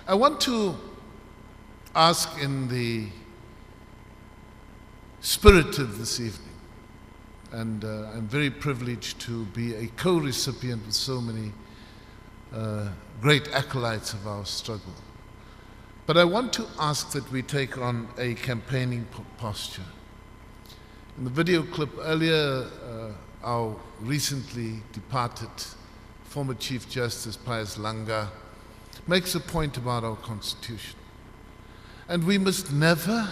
I want to ask in the spirit of this evening, and I'm very privileged to be a co-recipient with so many great acolytes of our struggle. But I want to ask that we take on a campaigning posture. In the video clip earlier, our recently departed former Chief Justice Pius Langa makes a point about our Constitution. And we must never,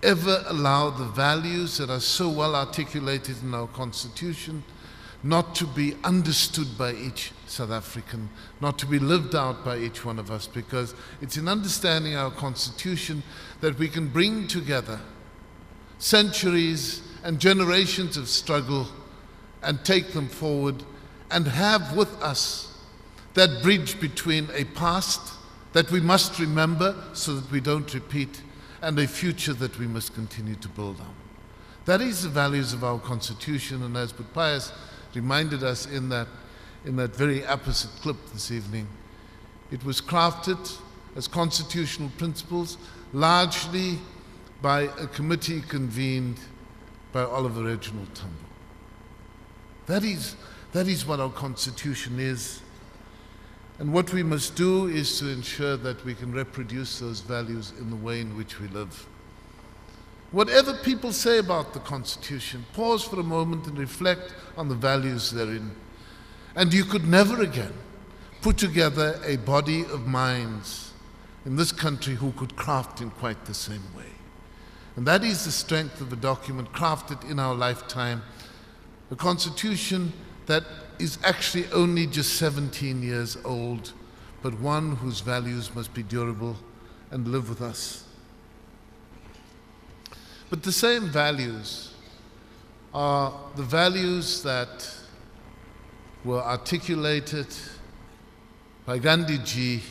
ever allow the values that are so well articulated in our Constitution not to be understood by each South African, not to be lived out by each one of us, because it's in understanding our Constitution that we can bring together centuries and generations of struggle and take them forward and have with us that bridge between a past that we must remember so that we don't repeat and a future that we must continue to build on. That is the values of our Constitution, and as Pius reminded us in that very apposite clip this evening, it was crafted as constitutional principles largely by a committee convened by Oliver Reginald Tambo. That is what our Constitution is. And what we must do is to ensure that we can reproduce those values in the way in which we live. Whatever people say about the Constitution, pause for a moment and reflect on the values therein. And you could never again put together a body of minds in this country who could craft in quite the same way. And that is the strength of a document crafted in our lifetime, a Constitution that is actually only just 17 years old, but one whose values must be durable and live with us. But the same values are the values that were articulated by Gandhiji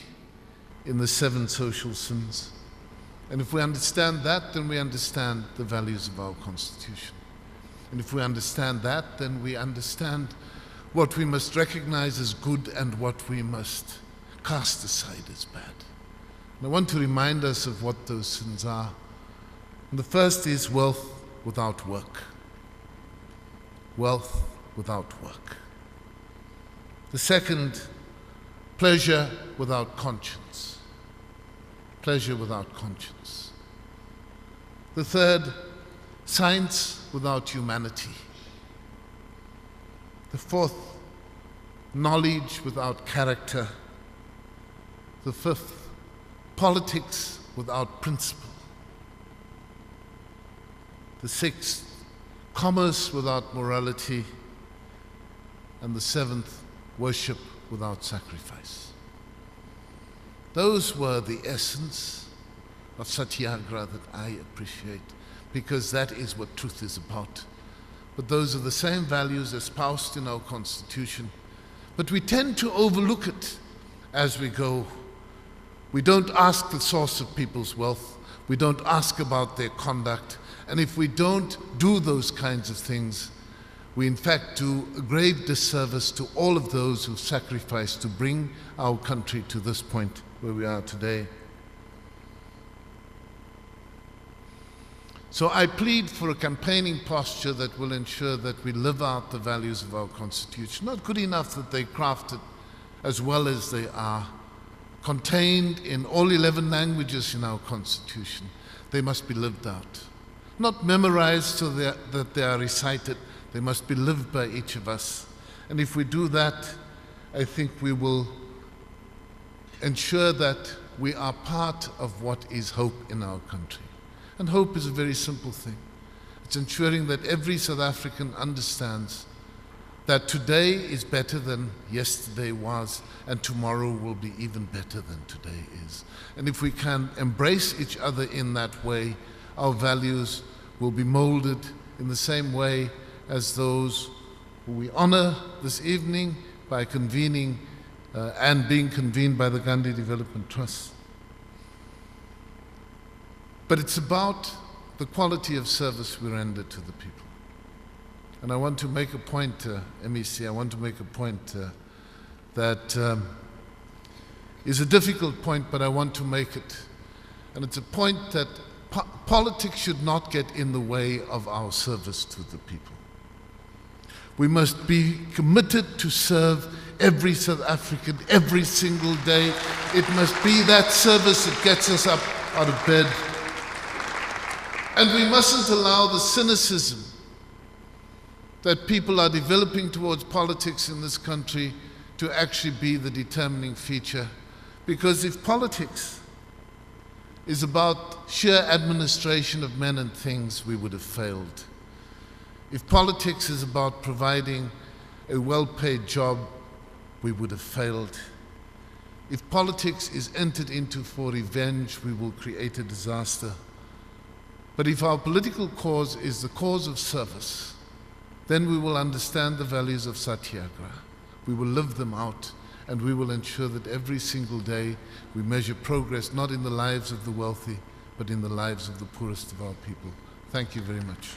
in the 7 social sins. And if we understand that, then we understand the values of our Constitution. And if we understand that, then we understand what we must recognize as good and what we must cast aside as bad. And I want to remind us of what those sins are. And the first is wealth without work. Wealth without work. The second, pleasure without conscience. Pleasure without conscience. The third, science without humanity. The fourth, knowledge without character. The fifth, politics without principle. The sixth, commerce without morality. And the seventh, worship without sacrifice. Those were the essence of Satyagraha that I appreciate, because that is what truth is about. But those are the same values espoused in our Constitution. But we tend to overlook it as we go. We don't ask the source of people's wealth. We don't ask about their conduct. And if we don't do those kinds of things, we in fact do a grave disservice to all of those who've sacrificed to bring our country to this point where we are today. So I plead for a campaigning posture that will ensure that we live out the values of our Constitution. Not good enough that they're crafted as well as they are, contained in all 11 languages in our Constitution. They must be lived out. Not memorized so that they are recited. They must be lived by each of us. And if we do that, I think we will ensure that we are part of what is hope in our country. And hope is a very simple thing. It's ensuring that every South African understands that today is better than yesterday was, and tomorrow will be even better than today is. And if we can embrace each other in that way, our values will be molded in the same way as those who we honor this evening by convening and being convened by the Gandhi Development Trust. But it's about the quality of service we render to the people. And I want to make a point, MEC, I want to make a point that is a difficult point, but I want to make it. And it's a point that politics should not get in the way of our service to the people. We must be committed to serve every South African every single day. It must be that service that gets us up out of bed. And we mustn't allow the cynicism that people are developing towards politics in this country to actually be the determining feature. Because if politics is about sheer administration of men and things, we would have failed. If politics is about providing a well-paid job, we would have failed. If politics is entered into for revenge, we will create a disaster. But if our political cause is the cause of service, then we will understand the values of Satyagraha. We will live them out, and we will ensure that every single day we measure progress not in the lives of the wealthy, but in the lives of the poorest of our people. Thank you very much.